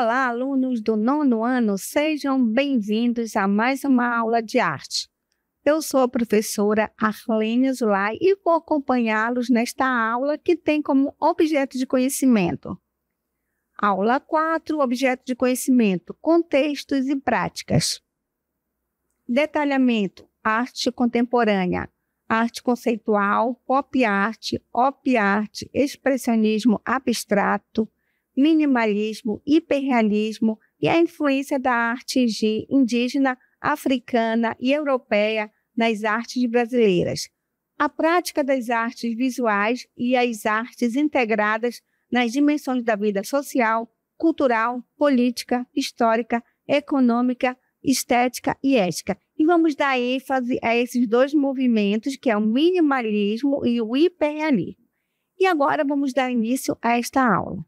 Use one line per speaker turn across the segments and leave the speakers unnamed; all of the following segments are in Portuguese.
Olá, alunos do 9º ano, sejam bem-vindos a mais uma aula de arte. Eu sou a professora Arlene Zulay e vou acompanhá-los nesta aula que tem como objeto de conhecimento. Aula 4, objeto de conhecimento, contextos e práticas. Detalhamento, arte contemporânea, arte conceitual, pop art, expressionismo abstrato, minimalismo, hiperrealismo e a influência da arte indígena, africana e europeia nas artes brasileiras. A prática das artes visuais e as artes integradas nas dimensões da vida social, cultural, política, histórica, econômica, estética e ética. E vamos dar ênfase a esses dois movimentos, que é o minimalismo e o hiperrealismo. E agora vamos dar início a esta aula.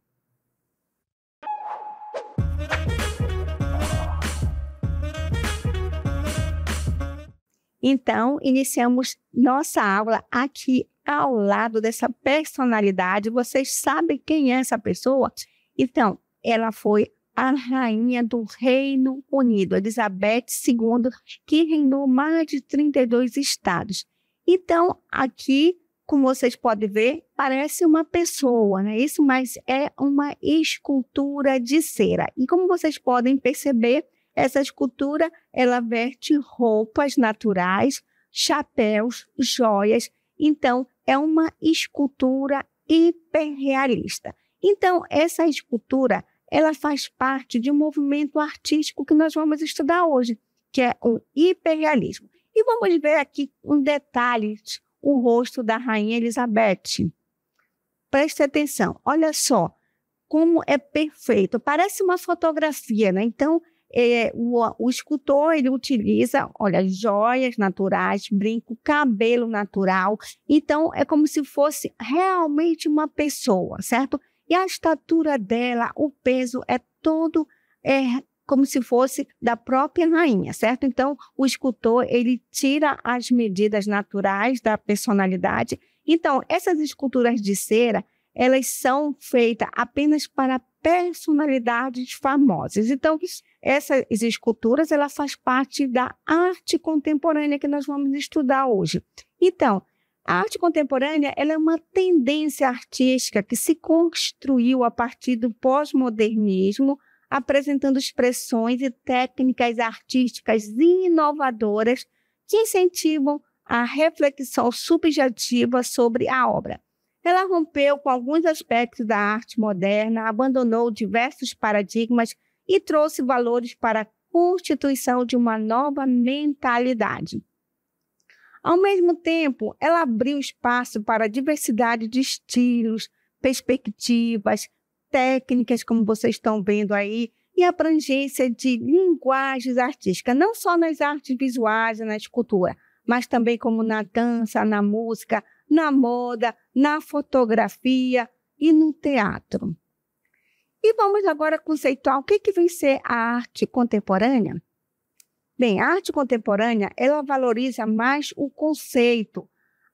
Então, iniciamos nossa aula aqui ao lado dessa personalidade. Vocês sabem quem é essa pessoa? Então, ela foi a rainha do Reino Unido, Elizabeth II, que reinou mais de 32 estados. Então, aqui, como vocês podem ver, parece uma pessoa, né? Isso, mas é uma escultura de cera. E como vocês podem perceber, essa escultura, ela veste roupas naturais, chapéus, joias. Então, é uma escultura hiperrealista. Então, essa escultura, ela faz parte de um movimento artístico que nós vamos estudar hoje, que é o hiperrealismo. E vamos ver aqui um detalhe, o rosto da Rainha Elizabeth. Preste atenção, olha só como é perfeito. Parece uma fotografia, né? Então, o escultor, ele utiliza, olha, joias naturais, brinco, cabelo natural. Então, é como se fosse realmente uma pessoa, certo? E a estatura dela, o peso é todo como se fosse da própria rainha, certo? Então, o escultor, ele tira as medidas naturais da personalidade. Então, essas esculturas de cera, elas são feitas apenas para personalidades famosas. Então, essas esculturas, ela faz parte da arte contemporânea que nós vamos estudar hoje. Então, a arte contemporânea, ela é uma tendência artística que se construiu a partir do pós-modernismo, apresentando expressões e técnicas artísticas inovadoras que incentivam a reflexão subjetiva sobre a obra. Ela rompeu com alguns aspectos da arte moderna, abandonou diversos paradigmas e trouxe valores para a constituição de uma nova mentalidade. Ao mesmo tempo, ela abriu espaço para a diversidade de estilos, perspectivas, técnicas, como vocês estão vendo aí, e abrangência de linguagens artísticas, não só nas artes visuais e na escultura, mas também como na dança, na música, na moda, na fotografia e no teatro. E vamos agora conceituar o que vem ser a arte contemporânea. Bem, a arte contemporânea, ela valoriza mais o conceito,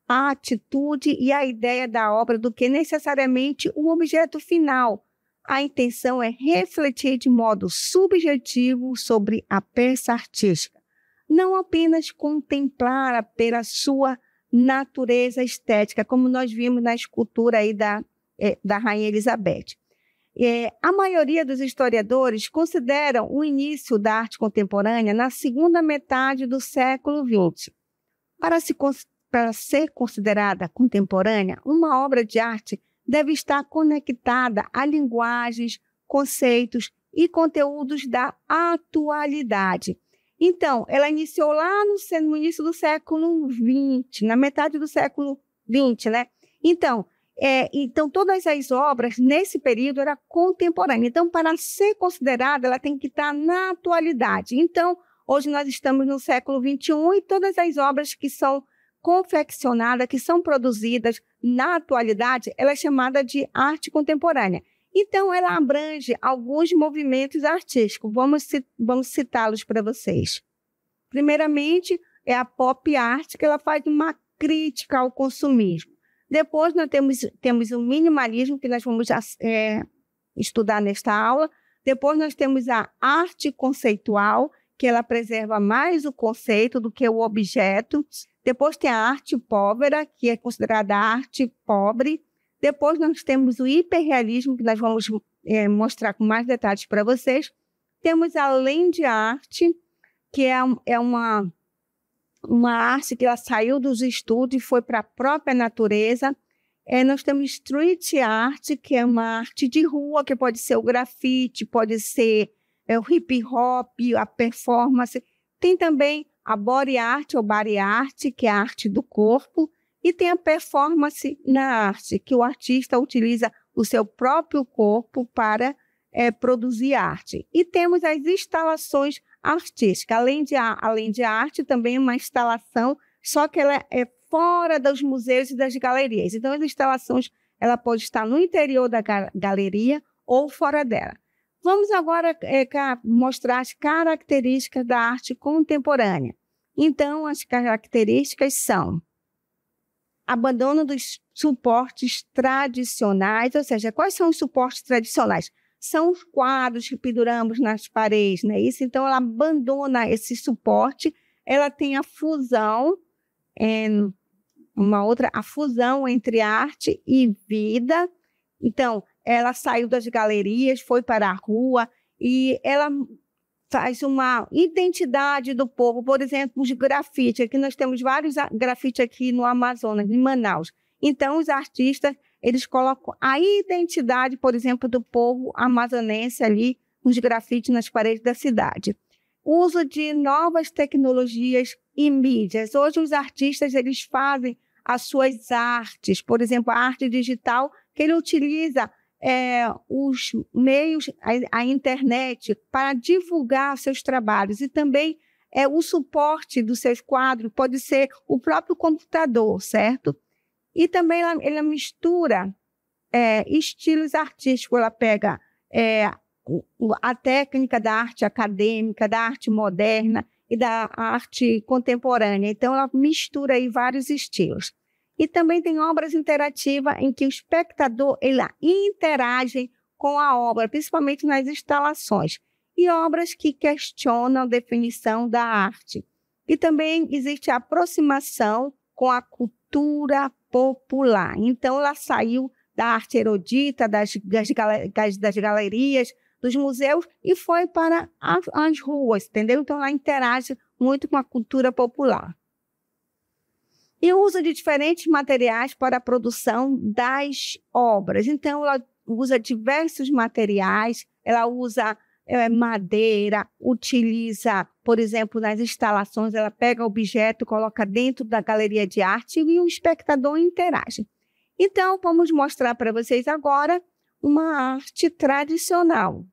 a atitude e a ideia da obra do que necessariamente o objeto final. A intenção é refletir de modo subjetivo sobre a peça artística, não apenas contemplar pela sua natureza estética, como nós vimos na escultura aí da Rainha Elizabeth. A maioria dos historiadores consideram o início da arte contemporânea na segunda metade do século XX. Para ser considerada contemporânea, uma obra de arte deve estar conectada a linguagens, conceitos e conteúdos da atualidade. Então, ela iniciou lá no início do século XX, na metade do século XX, né? Então, todas as obras nesse período eram contemporâneas. Então, para ser considerada, ela tem que estar na atualidade. Então, hoje nós estamos no século XXI e todas as obras que são confeccionadas, que são produzidas na atualidade, ela é chamada de arte contemporânea. Então, ela abrange alguns movimentos artísticos. Vamos citá-los para vocês. Primeiramente, é a pop art, que ela faz uma crítica ao consumismo. Depois, nós temos o minimalismo, que nós vamos estudar nesta aula. Depois nós temos a arte conceitual, que ela preserva mais o conceito do que o objeto. Depois tem a arte povera, que é considerada arte pobre. Depois nós temos o hiperrealismo, que nós vamos mostrar com mais detalhes para vocês. Temos a land art, que é uma arte que ela saiu dos estudos e foi para a própria natureza. Nós temos street art, que é uma arte de rua, que pode ser o grafite, pode ser o hip hop, a performance. Tem também a body art ou body art, que é a arte do corpo. E tem a performance na arte, que o artista utiliza o seu próprio corpo para produzir arte. E temos as instalações artísticas. Além de arte, também é uma instalação, só que ela é fora dos museus e das galerias. Então, as instalações ela pode estar no interior da galeria ou fora dela. Vamos agora mostrar as características da arte contemporânea. Então, as características são abandono dos suportes tradicionais, ou seja, quais são os suportes tradicionais? São os quadros que penduramos nas paredes, não é isso? Então, ela abandona esse suporte, ela tem a fusão, a fusão entre arte e vida. Então, ela saiu das galerias, foi para a rua e ela faz uma identidade do povo. Por exemplo, os grafites. Aqui nós temos vários grafites aqui no Amazonas, em Manaus. Então, os artistas, eles colocam a identidade, por exemplo, do povo amazonense ali, nos grafites nas paredes da cidade. O uso de novas tecnologias e mídias. Hoje, os artistas, eles fazem as suas artes. Por exemplo, a arte digital, que ele utiliza os meios, a internet, para divulgar seus trabalhos. E também o suporte dos seus quadros pode ser o próprio computador, certo? E também ela mistura estilos artísticos. Ela pega a técnica da arte acadêmica, da arte moderna e da arte contemporânea. Então, ela mistura aí vários estilos. E também tem obras interativas em que o espectador interage com a obra, principalmente nas instalações. E obras que questionam a definição da arte. E também existe a aproximação com a cultura popular. Então, ela saiu da arte erudita, das galerias, dos museus e foi para as ruas, entendeu? Então, ela interage muito com a cultura popular. E o uso de diferentes materiais para a produção das obras. Então, ela usa diversos materiais, ela usa madeira, utiliza, por exemplo, nas instalações, ela pega o objeto, coloca dentro da galeria de arte e o espectador interage. Então, vamos mostrar para vocês agora uma arte tradicional.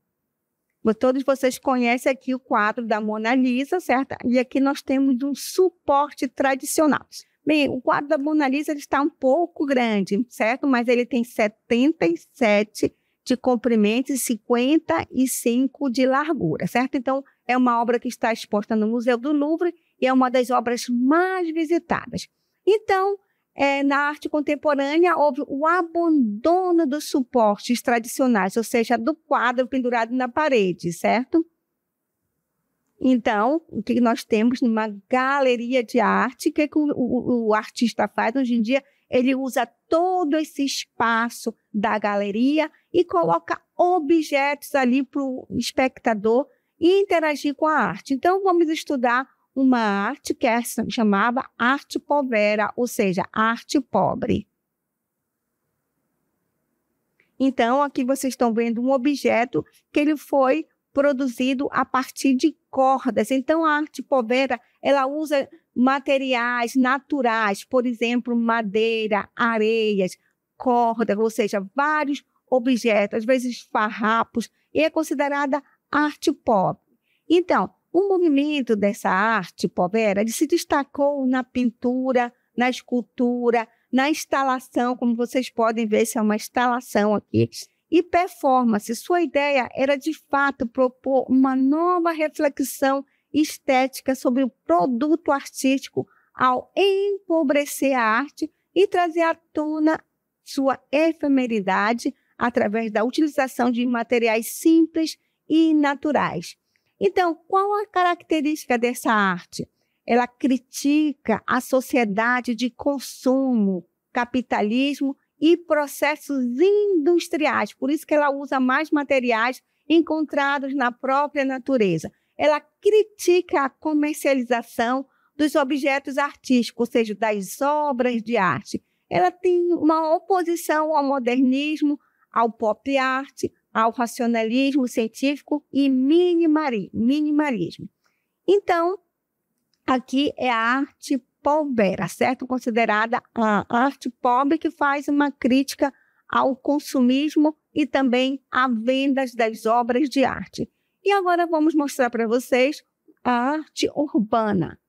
Todos vocês conhecem aqui o quadro da Mona Lisa, certo? E aqui nós temos um suporte tradicional. Bem, o quadro da Mona Lisa está um pouco grande, certo? Mas ele tem 77 de comprimento e 55 de largura, certo? Então, é uma obra que está exposta no Museu do Louvre e é uma das obras mais visitadas. Então, na arte contemporânea, houve o abandono dos suportes tradicionais, ou seja, do quadro pendurado na parede, certo? Então, o que nós temos numa galeria de arte, o que o artista faz hoje em dia? Ele usa todo esse espaço da galeria e coloca objetos ali para o espectador interagir com a arte. Então, vamos estudar uma arte que é chamada arte povera, ou seja, arte pobre. Então, aqui vocês estão vendo um objeto que ele foi produzido a partir de cordas. Então, a arte povera, ela usa materiais naturais, por exemplo, madeira, areias, cordas, ou seja, vários objetos, às vezes farrapos, e é considerada arte pobre. Então, o movimento dessa arte povera, ele se destacou na pintura, na escultura, na instalação, como vocês podem ver, essa é uma instalação aqui, e performance. Sua ideia era, de fato, propor uma nova reflexão estética sobre o produto artístico ao empobrecer a arte e trazer à tona sua efemeridade através da utilização de materiais simples e naturais. Então, qual a característica dessa arte? Ela critica a sociedade de consumo, capitalismo e processos industriais. Por isso que ela usa mais materiais encontrados na própria natureza. Ela critica a comercialização dos objetos artísticos, ou seja, das obras de arte. Ela tem uma oposição ao modernismo, ao pop art, ao racionalismo científico e minimalismo. Então, aqui é a arte povera, certo? Considerada a arte pobre, que faz uma crítica ao consumismo e também à venda das obras de arte. E agora vamos mostrar para vocês a arte urbana.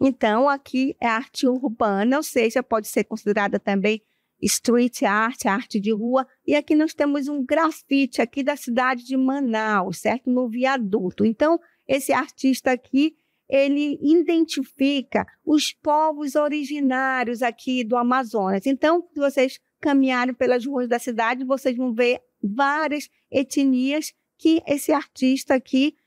Então, aqui é a arte urbana, ou seja, pode ser considerada também street art, arte de rua. E aqui nós temos um grafite aqui da cidade de Manaus, certo? No viaduto. Então, esse artista aqui, ele identifica os povos originários aqui do Amazonas. Então, se vocês caminharem pelas ruas da cidade, vocês vão ver várias etnias que esse artista aqui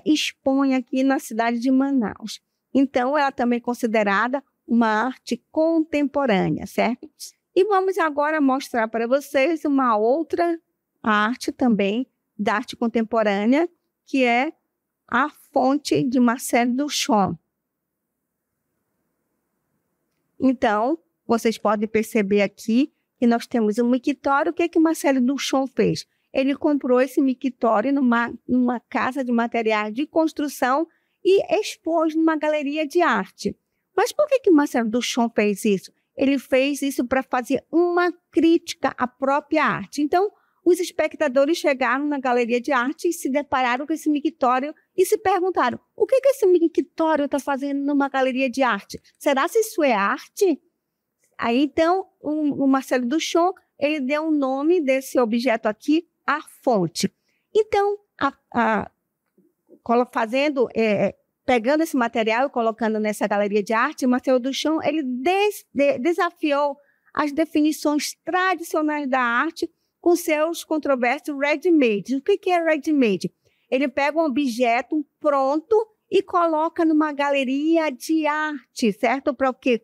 expõe aqui na cidade de Manaus. Então, ela também é considerada uma arte contemporânea, certo? E vamos agora mostrar para vocês uma outra arte também da arte contemporânea, que é a fonte de Marcel Duchamp. Então, vocês podem perceber aqui que nós temos um mictório. O que o Marcel Duchamp fez? Ele comprou esse mictório numa casa de materiais de construção e expôs numa galeria de arte. Mas por que Marcel Duchamp fez isso? Ele fez isso para fazer uma crítica à própria arte. Então, os espectadores chegaram na galeria de arte e se depararam com esse mictório e se perguntaram: o que esse mictório está fazendo numa galeria de arte? Será que isso é arte? Aí, então, o Marcel Duchamp, ele deu o nome desse objeto aqui, a fonte. Então, pegando esse material e colocando nessa galeria de arte, Marcel Duchamp, ele desafiou as definições tradicionais da arte com seus controversos ready-made. O que é ready-made? Ele pega um objeto pronto e coloca numa galeria de arte, certo? Para o quê?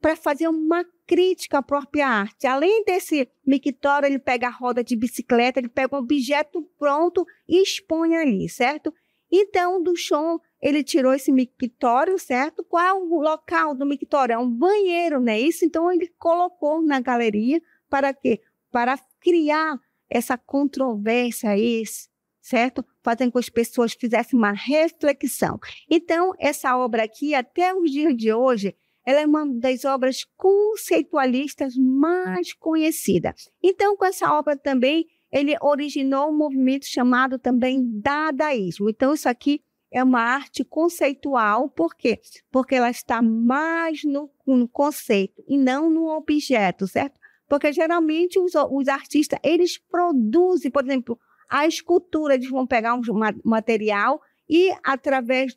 Para fazer uma crítica à própria arte. Além desse mictório, ele pega a roda de bicicleta, ele pega um objeto pronto e expõe ali, certo? Então, Duchamp, ele tirou esse mictório, certo? Qual é o local do mictório? É um banheiro, não é isso? Então, ele colocou na galeria para quê? Para criar essa controvérsia aí, certo? Fazendo com que as pessoas fizessem uma reflexão. Então, essa obra aqui, até os dias de hoje, ela é uma das obras conceitualistas mais conhecidas. Então, com essa obra também, ele originou um movimento chamado também dadaísmo. Então, isso aqui é uma arte conceitual. Por quê? Porque ela está mais no conceito e não no objeto, certo? Porque, geralmente, os artistas, eles produzem, por exemplo, a escultura, eles vão pegar um material e, através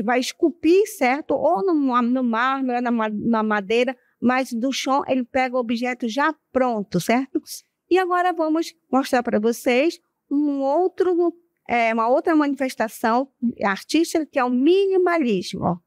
vai esculpir, certo? Ou no mármore, na madeira, mas Duchamp, ele pega o objeto já pronto, certo? E agora vamos mostrar para vocês uma outra manifestação artística, que é o minimalismo.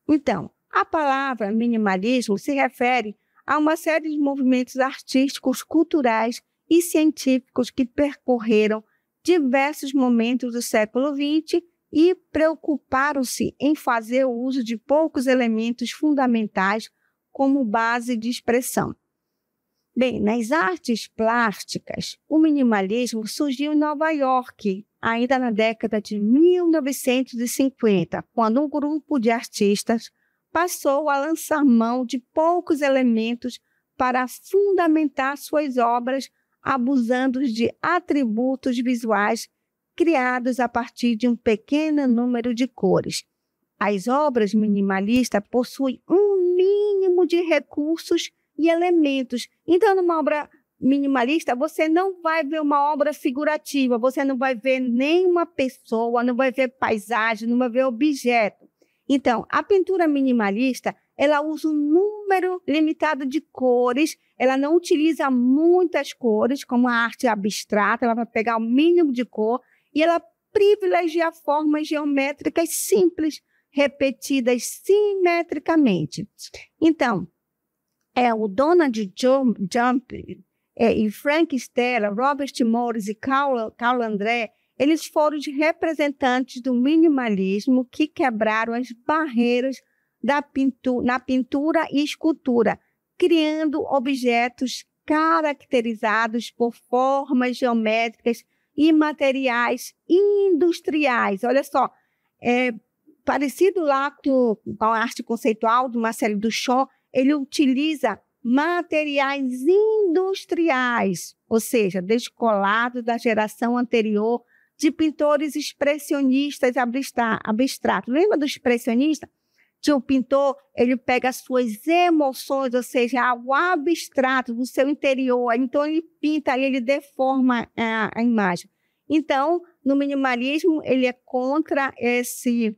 Então, a palavra minimalismo se refere a uma série de movimentos artísticos, culturais e científicos que percorreram diversos momentos do século XX e preocuparam-se em fazer o uso de poucos elementos fundamentais como base de expressão. Bem, nas artes plásticas, o minimalismo surgiu em Nova York, ainda na década de 1950, quando um grupo de artistas passou a lançar mão de poucos elementos para fundamentar suas obras, abusando de atributos visuais criados a partir de um pequeno número de cores. As obras minimalistas possuem um mínimo de recursos e elementos. Então, numa obra minimalista, você não vai ver uma obra figurativa, você não vai ver nenhuma pessoa, não vai ver paisagem, não vai ver objeto. Então, a pintura minimalista, ela usa um número limitado de cores, ela não utiliza muitas cores, como a arte abstrata, ela vai pegar o mínimo de cor e ela privilegia formas geométricas simples, repetidas simetricamente. Então, o Donald Jump e Frank Stella, Robert Morris e Carl André, eles foram os representantes do minimalismo que quebraram as barreiras na pintura e escultura, criando objetos caracterizados por formas geométricas e materiais industriais. Olha só, parecido lá com a arte conceitual do Marcel Duchamp, ele utiliza materiais industriais, ou seja, descolados da geração anterior de pintores expressionistas abstratos. Lembra do expressionista? Que o pintor, ele pega as suas emoções, ou seja, algo abstrato do seu interior, então ele pinta e ele deforma a imagem. Então, no minimalismo, ele é contra esse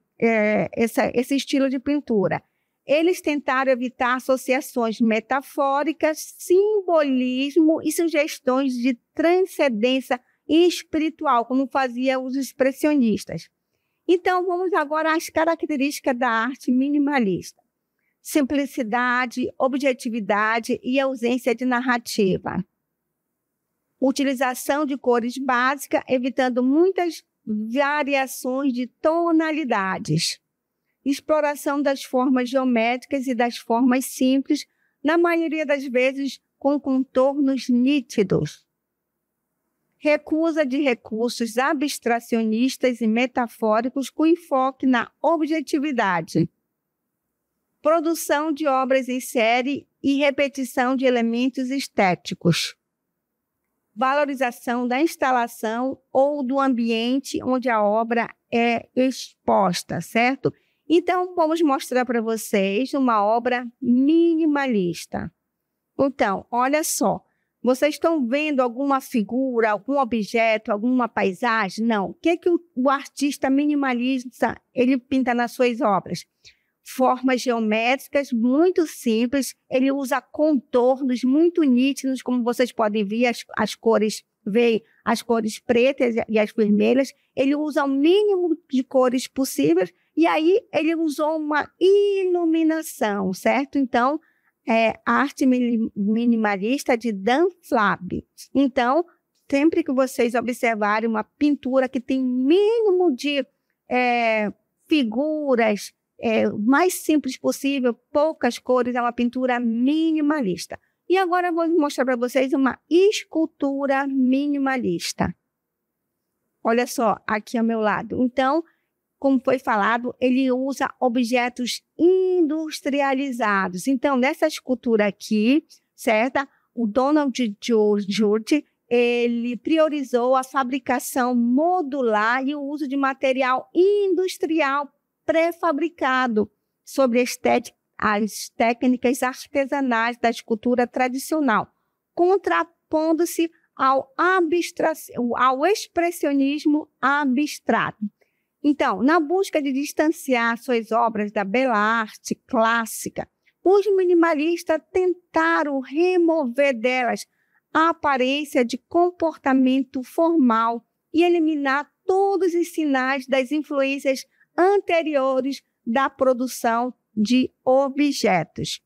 estilo de pintura. Eles tentaram evitar associações metafóricas, simbolismo e sugestões de transcendência espiritual, como faziam os expressionistas. Então, vamos agora às características da arte minimalista. Simplicidade, objetividade e ausência de narrativa. Utilização de cores básicas, evitando muitas variações de tonalidades. Exploração das formas geométricas e das formas simples, na maioria das vezes com contornos nítidos. Recusa de recursos abstracionistas e metafóricos com enfoque na objetividade. Produção de obras em série e repetição de elementos estéticos. Valorização da instalação ou do ambiente onde a obra é exposta, certo? Então, vamos mostrar para vocês uma obra minimalista. Então, olha só. Vocês estão vendo alguma figura, algum objeto, alguma paisagem? Não. O que o artista minimalista ele pinta nas suas obras? Formas geométricas muito simples, ele usa contornos muito nítidos, como vocês podem ver, as cores pretas e as vermelhas. Ele usa o mínimo de cores possíveis e aí ele usou uma iluminação, certo? Então, a arte minimalista de Dan Flab. Então, sempre que vocês observarem uma pintura que tem mínimo de figuras, mais simples possível, poucas cores, é uma pintura minimalista. E agora eu vou mostrar para vocês uma escultura minimalista. Olha só, aqui ao meu lado. Então, como foi falado, ele usa objetos industrializados. Então, nessa escultura aqui, certo? O Donald Jurt, ele priorizou a fabricação modular e o uso de material industrial pré-fabricado sobre as técnicas artesanais da escultura tradicional, contrapondo-se ao expressionismo abstrato. Então, na busca de distanciar suas obras da bela arte clássica, os minimalistas tentaram remover delas a aparência de comportamento formal e eliminar todos os sinais das influências anteriores da produção de objetos.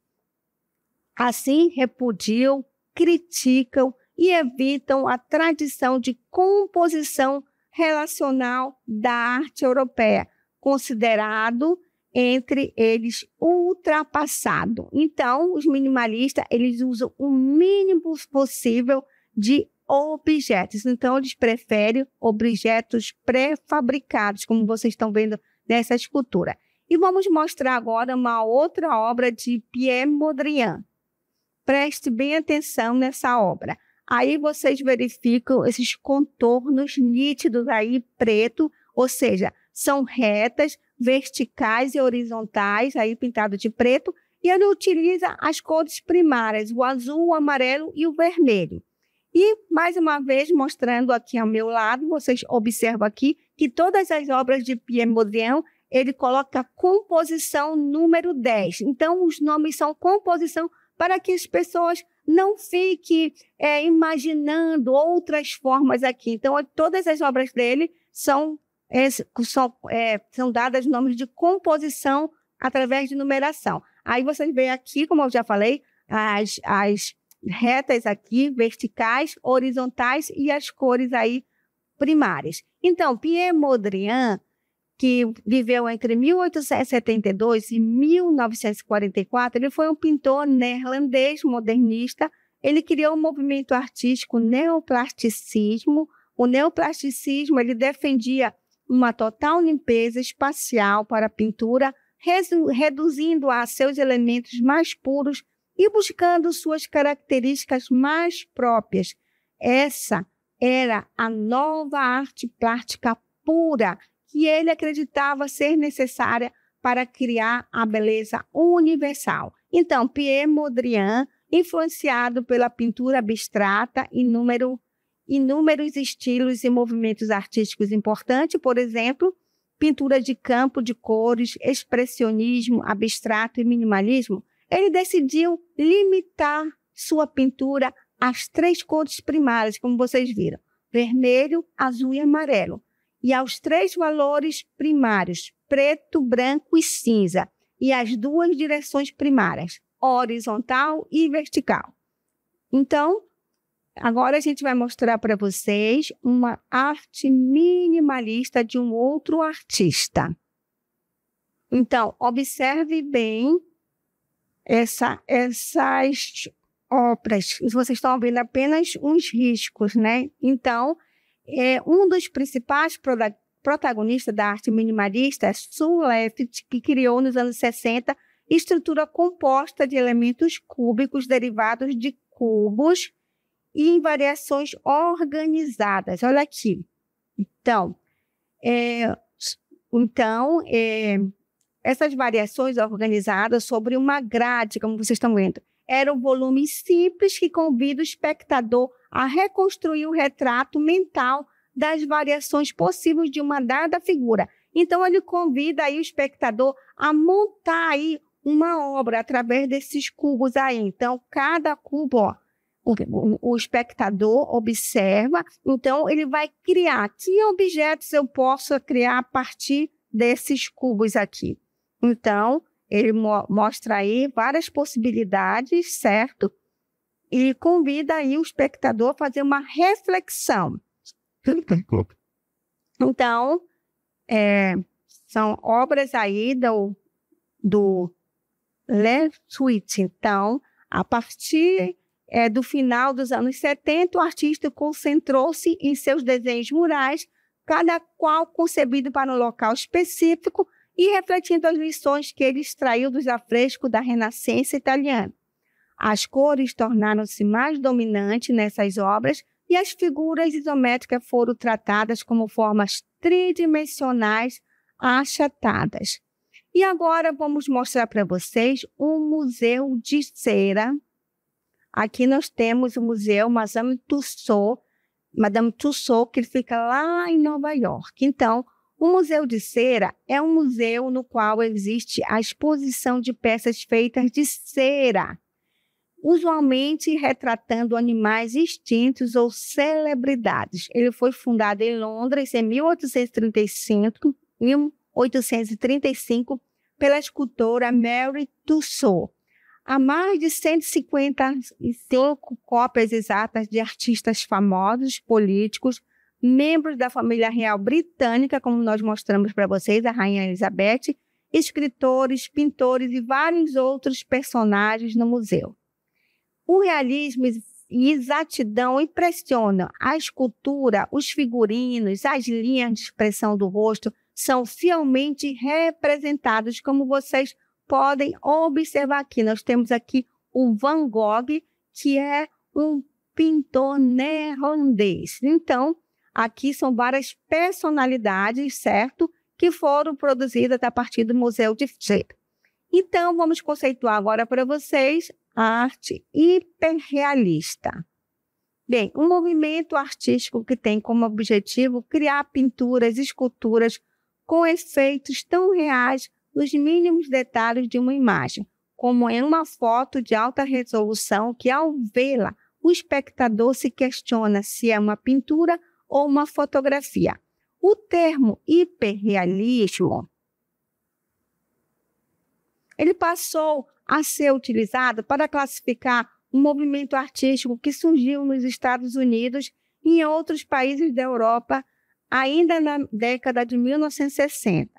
Assim, repudiam, criticam e evitam a tradição de composição relacional da arte europeia, considerado entre eles ultrapassado. Então, os minimalistas, eles usam o mínimo possível de objetos. Então, eles preferem objetos pré-fabricados, como vocês estão vendo nessa escultura. E vamos mostrar agora uma outra obra de Pierre Mondrian. Preste bem atenção nessa obra. Aí vocês verificam esses contornos nítidos aí, preto, ou seja, são retas, verticais e horizontais, aí pintado de preto, e ele utiliza as cores primárias, o azul, o amarelo e o vermelho. E, mais uma vez, mostrando aqui ao meu lado, vocês observam aqui que todas as obras de Pierre Mondrian, ele coloca composição número 10. Então, os nomes são composição para que as pessoas não fiquem imaginando outras formas aqui. Então, todas as obras dele são dadas nomes de composição através de numeração. Aí vocês veem aqui, como eu já falei, as retas aqui, verticais, horizontais e as cores aí primárias. Então, Pierre Mondrian, que viveu entre 1872 e 1944, ele foi um pintor neerlandês modernista. Ele criou um movimento artístico neoplasticismo. O neoplasticismo ele defendia uma total limpeza espacial para a pintura, reduzindo-a a seus elementos mais puros e buscando suas características mais próprias. Essa era a nova arte plástica pura que ele acreditava ser necessária para criar a beleza universal. Então, Pierre Mondrian, influenciado pela pintura abstrata, inúmeros estilos e movimentos artísticos importantes, por exemplo, pintura de campo de cores, expressionismo, abstrato e minimalismo, ele decidiu limitar sua pintura às 3 cores primárias, como vocês viram, vermelho, azul e amarelo, e aos 3 valores primários, preto, branco e cinza, e as 2 direções primárias, horizontal e vertical. Então, agora a gente vai mostrar para vocês uma arte minimalista de um outro artista. Então, observe bem essas obras. Vocês estão vendo apenas uns riscos, né? Então, um dos principais protagonistas da arte minimalista é Saul Leftit, que criou nos anos 60 estrutura composta de elementos cúbicos derivados de cubos e em variações organizadas. Olha aqui. Então, essas variações organizadas sobre uma grade, como vocês estão vendo, eram volumes simples que convidam o espectador a reconstruir o retrato mental das variações possíveis de uma dada figura. Então, ele convida aí o espectador a montar aí uma obra através desses cubos aí. Então, cada cubo, o espectador observa, então ele vai criar. Que objetos eu posso criar a partir desses cubos aqui? Então, ele mostra aí várias possibilidades, certo? E convida aí o espectador a fazer uma reflexão. Então, são obras aí do Leftit. Então, a partir do final dos anos 70, o artista concentrou-se em seus desenhos murais, cada qual concebido para um local específico e refletindo as lições que ele extraiu dos afrescos da Renascença italiana. As cores tornaram-se mais dominantes nessas obras e as figuras isométricas foram tratadas como formas tridimensionais achatadas. E agora vamos mostrar para vocês um museu de cera. Aqui nós temos o Museu Madame Tussauds, que fica lá em Nova York. Então, o Museu de Cera é um museu no qual existe a exposição de peças feitas de cera, usualmente retratando animais extintos ou celebridades. Ele foi fundado em Londres em 1835 pela escultora Mary Tussauds. Há mais de 155 cópias exatas de artistas famosos, políticos, membros da família real britânica, como nós mostramos para vocês, a Rainha Elizabeth, escritores, pintores e vários outros personagens no museu. O realismo e exatidão impressionam. A escultura, os figurinos, as linhas de expressão do rosto são fielmente representados, como vocês podem observar aqui. Nós temos aqui o Van Gogh, que é um pintor neerlandês. Então, aqui são várias personalidades, certo? Que foram produzidas a partir do Museu de Cera. Então, vamos conceituar agora para vocês a arte hiperrealista. Bem, um movimento artístico que tem como objetivo criar pinturas, esculturas com efeitos tão reais nos mínimos detalhes de uma imagem, como em uma foto de alta resolução que, ao vê-la, o espectador se questiona se é uma pintura ou uma fotografia. O termo hiperrealismo, ele passou a ser utilizado para classificar um movimento artístico que surgiu nos Estados Unidos e em outros países da Europa, ainda na década de 1960.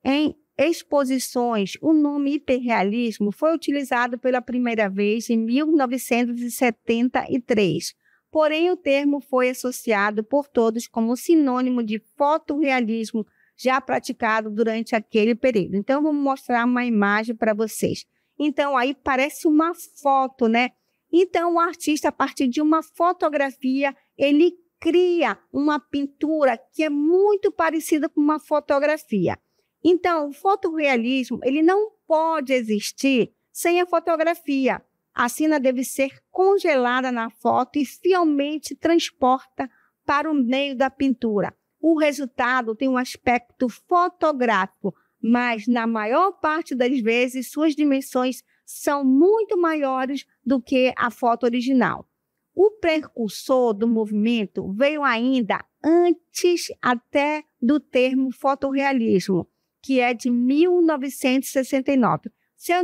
Em exposições, o nome hiperrealismo foi utilizado pela primeira vez em 1973, porém o termo foi associado por todos como sinônimo de fotorrealismo já praticado durante aquele período. Então, vamos mostrar uma imagem para vocês. Então, aí parece uma foto, né? Então, o artista, a partir de uma fotografia, ele cria uma pintura que é muito parecida com uma fotografia. Então, o fotorrealismo, ele não pode existir sem a fotografia. A cena deve ser congelada na foto e fielmente transporta para o meio da pintura. O resultado tem um aspecto fotográfico, mas na maior parte das vezes suas dimensões são muito maiores do que a foto original. O precursor do movimento veio ainda antes até do termo fotorrealismo, que é de 1969. Seu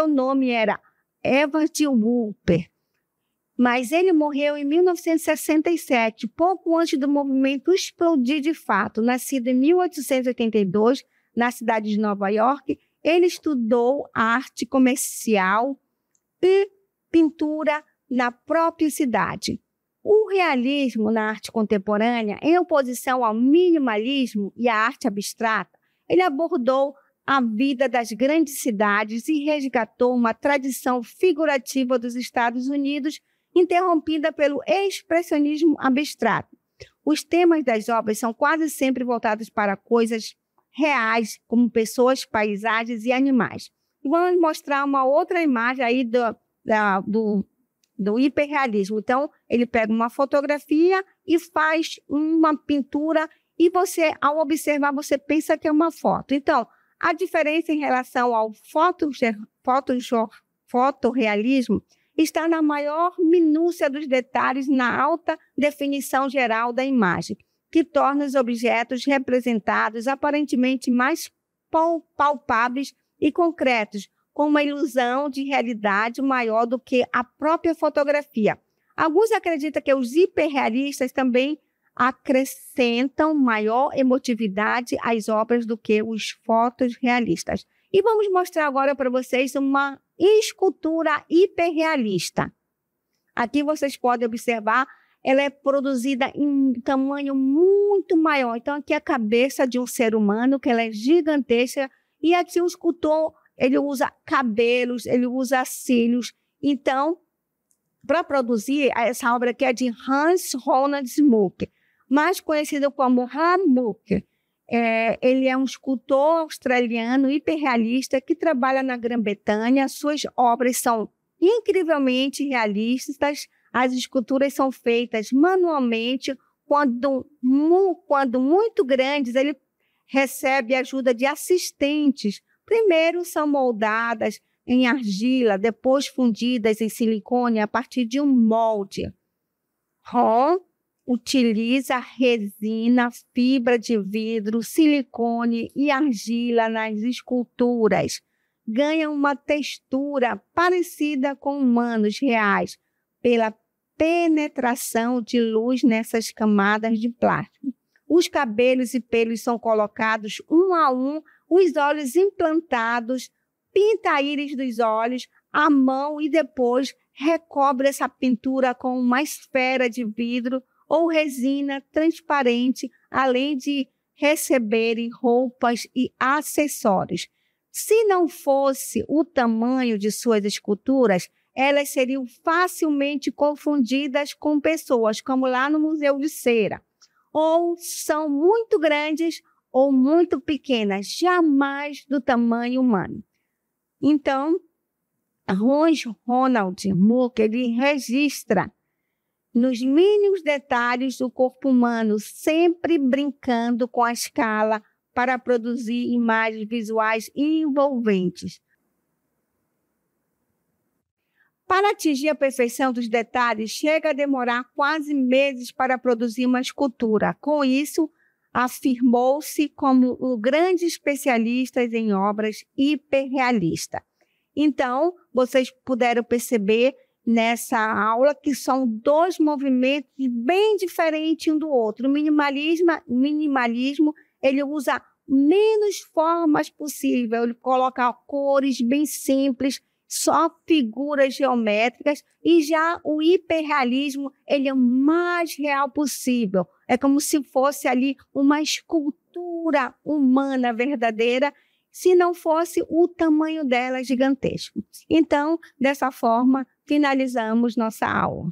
nome era Edward Hopper, mas ele morreu em 1967, pouco antes do movimento explodir de fato. Nascido em 1882, na cidade de Nova York, ele estudou arte comercial e pintura na própria cidade. O realismo na arte contemporânea, em oposição ao minimalismo e à arte abstrata, ele abordou a vida das grandes cidades e resgatou uma tradição figurativa dos Estados Unidos, interrompida pelo expressionismo abstrato. Os temas das obras são quase sempre voltados para coisas reais, como pessoas, paisagens e animais. E vamos mostrar uma outra imagem aí do hiperrealismo. Então, ele pega uma fotografia e faz uma pintura e você, ao observar, você pensa que é uma foto. Então, a diferença em relação ao fotorrealismo está na maior minúcia dos detalhes, na alta definição geral da imagem, que torna os objetos representados aparentemente mais palpáveis e concretos, com uma ilusão de realidade maior do que a própria fotografia. Alguns acreditam que os hiperrealistas também acrescentam maior emotividade às obras do que os fotorrealistas. E vamos mostrar agora para vocês uma escultura hiperrealista. Aqui vocês podem observar, ela é produzida em tamanho muito maior. Então, aqui é a cabeça de um ser humano, que ela é gigantesca, e aqui o escultor, ele usa cabelos, ele usa cílios. Então, para produzir, essa obra aqui é de Hans Ronald Muck, mais conhecido como Hans Muck. Ele é um escultor australiano hiperrealista que trabalha na Grã-Bretanha. Suas obras são incrivelmente realistas. As esculturas são feitas manualmente. Quando muito grandes, ele recebe ajuda de assistentes. Primeiro são moldadas em argila, depois fundidas em silicone a partir de um molde. Ron utiliza resina, fibra de vidro, silicone e argila nas esculturas. Ganha uma textura parecida com humanos reais pela penetração de luz nessas camadas de plástico. Os cabelos e pelos são colocados um a um, os olhos implantados, pinta a íris dos olhos, a mão e depois recobre essa pintura com uma esfera de vidro ou resina transparente, além de receberem roupas e acessórios. Se não fosse o tamanho de suas esculturas, elas seriam facilmente confundidas com pessoas, como lá no Museu de Cera. Ou são muito grandes ou muito pequenas, jamais do tamanho humano. Então, Hans Ronald Muck, ele registra nos mínimos detalhes do corpo humano, sempre brincando com a escala para produzir imagens visuais envolventes. Para atingir a perfeição dos detalhes, chega a demorar quase meses para produzir uma escultura. Com isso, afirmou-se como um grande especialista em obras hiperrealistas. Então, vocês puderam perceber nessa aula que são dois movimentos bem diferentes um do outro. O minimalismo, ele usa menos formas possível, ele coloca cores bem simples, só figuras geométricas, e já o hiperrealismo, ele é o mais real possível. É como se fosse ali uma escultura humana verdadeira, se não fosse o tamanho dela gigantesco. Então, dessa forma, finalizamos nossa aula.